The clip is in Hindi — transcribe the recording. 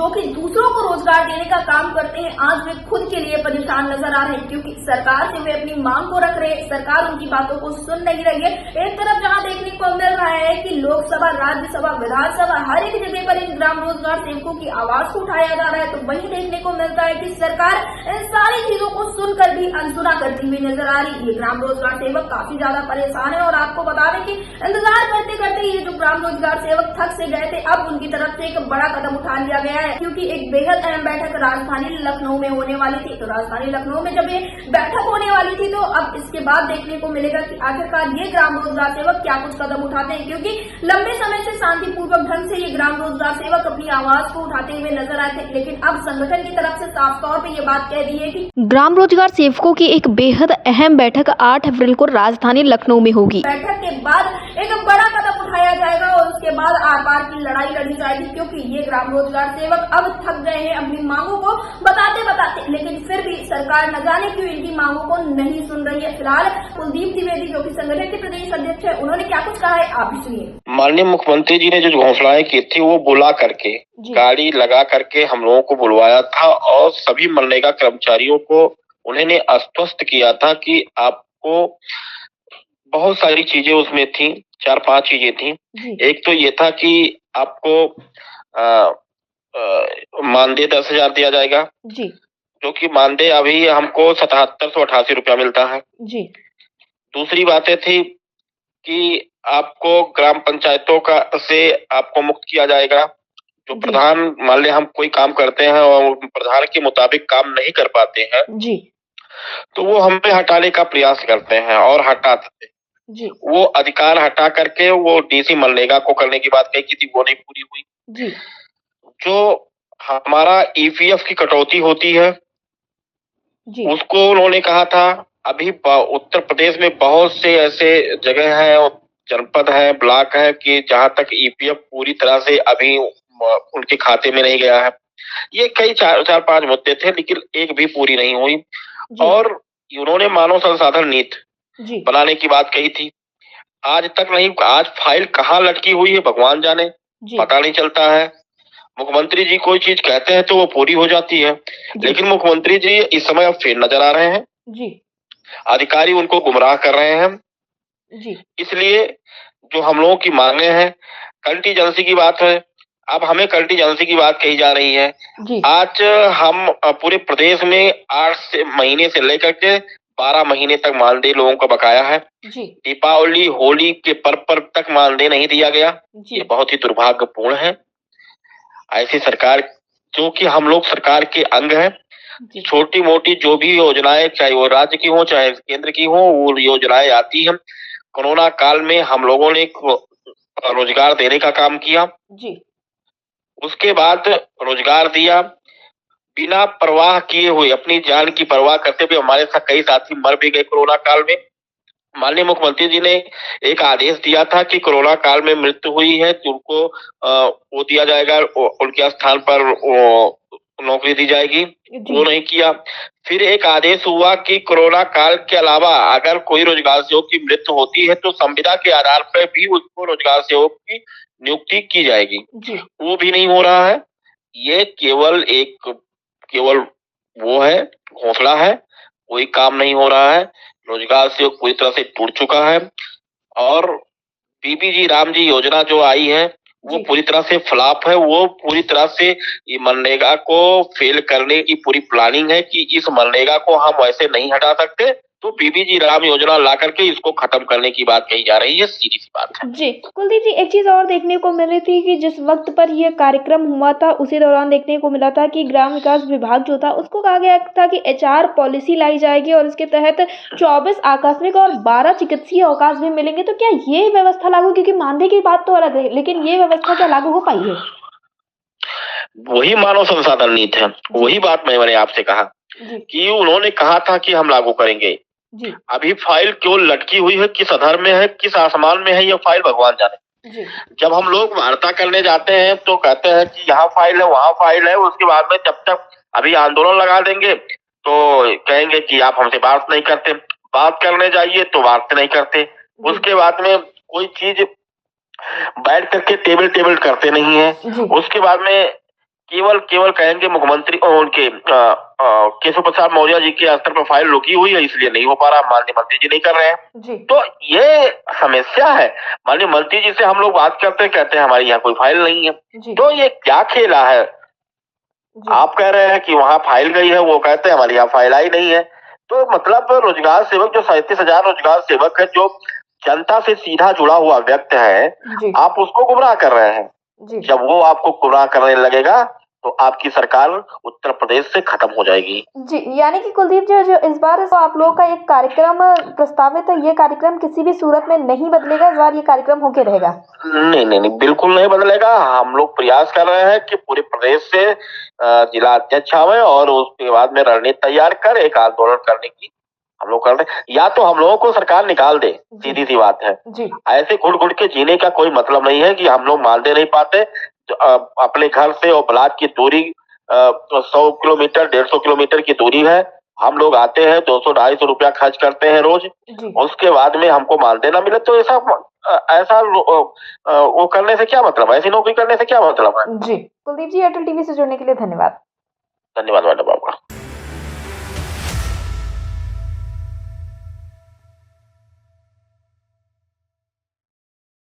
जो कि दूसरों को रोजगार देने का काम करते हैं, आज वे खुद के लिए परेशान नजर आ रहे हैं, क्योंकि सरकार से वे अपनी मांग को रख रहे हैं, सरकार उनकी बातों को सुन नहीं रही है। एक तरफ जहां देखने को मिल रहा है कि लोकसभा, राज्यसभा, विधानसभा, हर एक जगह पर इन ग्राम रोजगार सेवकों की आवाज को उठाया जा रहा है, तो वहीं देखने को मिलता है कि सरकार इन सारी चीजों को सुनकर भी अनसुना करती हुई नजर आ रही है। ये ग्राम रोजगार सेवक काफी ज्यादा परेशान है और आपको बता दें कि इंतजार करते करते ये जो ग्राम रोजगार सेवक थक से गए थे, अब उनकी तरफ से एक बड़ा कदम उठा लिया गया है, क्योंकि एक बेहद अहम बैठक राजधानी लखनऊ में होने वाली थी। तो राजधानी लखनऊ में जब ये बैठक होने वाली थी, तो अब इसके बाद देखने को मिलेगा कि आखिरकार ये ग्राम रोजगार सेवक क्या कुछ कदम उठाते हैं, क्योंकि लंबे समय से शांतिपूर्वक ढंग से ये ग्राम रोजगार सेवक अपनी आवाज को उठाते हुए नजर आए थे, लेकिन अब संगठन की तरफ से साफ तौर पर ये बात कह दी है कि ग्राम रोजगार सेवकों की एक बेहद अहम बैठक 8 अप्रैल को राजधानी लखनऊ में होगी। बैठक के बाद एक बड़ा कदम उठाया जाएगा और उसके बाद आर पार की लड़ाई लड़ी जाएगी, क्योंकि ये ग्राम रोजगार सेवक अब थक गए हैं अपनी मांगों को बताते बताते, लेकिन फिर भी सरकार न जाने क्यों इनकी मांगों को नहीं सुन रही है। फिलहाल कुलदीप द्विवेदी, जो कि संगठन के प्रदेश अध्यक्ष है, उन्होंने क्या कुछ कहा है, आप भी सुनिए। माननीय मुख्यमंत्री जी ने जो घोषणाएं की थी वो बुला करके, गाड़ी लगा करके हम लोगों को बुलवाया था और सभी मनरेगा कर्मचारियों को उन्होंने आश्वस्त किया था कि आपको बहुत सारी चीजें उसमें थी, 4-5 चीजें थी। एक तो ये था कि आपको मानदेय 10,000 दिया जाएगा, जी, जो कि मानदेय अभी हमको 7788 रुपया मिलता है। जी। दूसरी बातें थी कि आपको ग्राम पंचायतों का से आपको मुक्त किया जाएगा। जो प्रधान, मान ले हम कोई काम करते हैं और प्रधान के मुताबिक काम नहीं कर पाते हैं, जी, तो वो हम पे हटाने का प्रयास करते हैं और हटाते हैं। जी, वो अधिकार हटा करके वो डीसी मनरेगा को करने की बात कही थी, वो नहीं पूरी हुई। जी, जो हमारा ईपीएफ की कटौती होती है, जी, उसको उन्होंने कहा था। अभी उत्तर प्रदेश में बहुत से ऐसे जगह है और जनपद है, ब्लॉक है कि जहां तक ईपीएफ पूरी तरह से अभी उनके खाते में नहीं गया है। ये कई 4-5 मुद्दे थे, लेकिन एक भी पूरी नहीं हुई। और उन्होंने मानव संसाधन नीति बनाने की बात कही थी, आज तक नहीं। आज फाइल कहाँ लटकी हुई है भगवान जाने, पता नहीं चलता है। मुख्यमंत्री जी कोई चीज कहते हैं तो वो पूरी हो जाती है, लेकिन मुख्यमंत्री जी इस समय अब फेल नजर आ रहे हैं। जी, अधिकारी उनको गुमराह कर रहे हैं। जी, इसलिए जो हम लोगों की मांगे हैं, कंटीजेंसी की बात है। अब हमें कंटीजेंसी की बात कही जा रही है। आज हम पूरे प्रदेश में 8 महीने से लेकर के 12 महीने तक मानदेय लोगों का बकाया है। दीपावली, होली के पर्व तक मानदेय नहीं दिया गया। ये बहुत ही दुर्भाग्यपूर्ण है। ऐसी सरकार, जो कि हम लोग सरकार के अंग हैं, छोटी मोटी जो भी योजनाएं, चाहे वो राज्य की हो चाहे केंद्र की हो, वो योजनाएं आती हैं। कोरोना काल में हम लोगों ने रोजगार देने का काम किया। उसके बाद रोजगार दिया, बिना परवाह किए हुए, अपनी जान की परवाह करते हुए हमारे साथ कई साथी मर भी गए कोरोना काल में। माननीय मुख्यमंत्री जी ने एक आदेश दिया था कि कोरोना काल में मृत्यु हुई है तो उनको वो दिया जाएगा, उनके स्थान पर नौकरी दी जाएगी। वो नहीं किया। फिर एक आदेश हुआ कि कोरोना काल के अलावा अगर कोई रोजगार सेवक की मृत्यु होती है तो संविदा के आधार पर भी उसको रोजगार सेवक की नियुक्ति की जाएगी। वो भी नहीं हो रहा है। ये केवल वो है, घोषणा है, कोई काम नहीं हो रहा है। रोजगार सेवक पूरी तरह से टूट चुका है और बीबीजी राम जी योजना जो आई है वो पूरी तरह से फ्लॉप है। वो पूरी तरह से ये मनरेगा को फेल करने की पूरी प्लानिंग है कि इस मनरेगा को हम ऐसे नहीं हटा सकते, तो बीबीजी राम योजना ला करके इसको खत्म करने की बात कही जा रही है। सीधी सी बात है। जी कुलदीप जी, एक चीज और देखने को मिल रही थी कि जिस वक्त पर यह कार्यक्रम हुआ था उसी दौरान देखने को मिला था कि ग्राम विकास विभाग जो था उसको कहा गया था कि एचआर पॉलिसी लाई जाएगी और इसके तहत 24 आकस्मिक और 12 चिकित्सीय अवकाश भी मिलेंगे। तो क्या ये व्यवस्था लागू, क्योंकि मानदेय की बात तो अलग है, लेकिन ये व्यवस्था क्या लागू हो पाई है? वही मानव संसाधन नीति है, वही बात मैंने आपसे कहा कि उन्होंने कहा था कि हम लागू करेंगे। अभी फाइल क्यों लटकी हुई है, किस अधर में है, किस आसमान में है ये फाइल भगवान जाने। जब हम लोग वार्ता करने जाते हैं तो कहते हैं कि यहाँ फाइल है, वहाँ फाइल है। उसके बाद में जब तक अभी आंदोलन लगा देंगे तो कहेंगे कि आप हमसे बात नहीं करते, बात करने जाइए तो बात नहीं करते। उसके बाद में कोई चीज बैठ करके टेबल करते नहीं है। उसके बाद में केवल केवल कहेंगे मुख्यमंत्री और उनके केशव प्रसाद मौर्य जी के स्तर पर फाइल रुकी हुई है, इसलिए नहीं हो पा रहा, माननीय मंत्री जी नहीं कर रहे हैं। जी। तो ये समस्या है। माननीय मंत्री जी से हम लोग बात करते हैं, कहते हैं हमारे यहाँ कोई फाइल नहीं है। तो ये क्या खेला है? आप कह रहे हैं कि वहाँ फाइल गई है, वो कहते हैं हमारे यहाँ फाइल आई नहीं है। तो मतलब रोजगार सेवक जो 37,000 रोजगार सेवक है, जो जनता से सीधा जुड़ा हुआ व्यक्ति है, आप उसको गुमराह कर रहे हैं। जब वो आपको गुमराह करने लगेगा तो आपकी सरकार उत्तर प्रदेश से खत्म हो जाएगी। जी, यानी कि कुलदीप जी, जो इस बार आप लोगों का एक कार्यक्रम प्रस्तावित है, ये कार्यक्रम किसी भी सूरत में नहीं बदलेगा, इस बार ये कार्यक्रम होके रहेगा? नहीं, बिल्कुल नहीं बदलेगा। हम लोग प्रयास कर रहे हैं कि पूरे प्रदेश से जिला अध्यक्ष आवे और उसके बाद में रणनीति तैयार कर एक आंदोलन करने की हम लोग कर रहे हैं। या तो हम लोगों को सरकार निकाल दे, सीधी सी बात है। ऐसे घुट के जीने का कोई मतलब नहीं है कि हम लोग मानते नहीं पाते। अपने घर से और ब्लॉक की दूरी 100 किलोमीटर 150 किलोमीटर की दूरी है। हम लोग आते हैं, 200-250 रुपया खर्च करते हैं रोज। उसके बाद में हमको मानदेय ना मिले तो ऐसा वो करने से क्या मतलब है? ऐसी नौकरी करने से क्या मतलब है? जी, कुलदीप जी, एयरटेल टीवी से जुड़ने के लिए धन्यवाद। धन्यवाद मैडम आपका।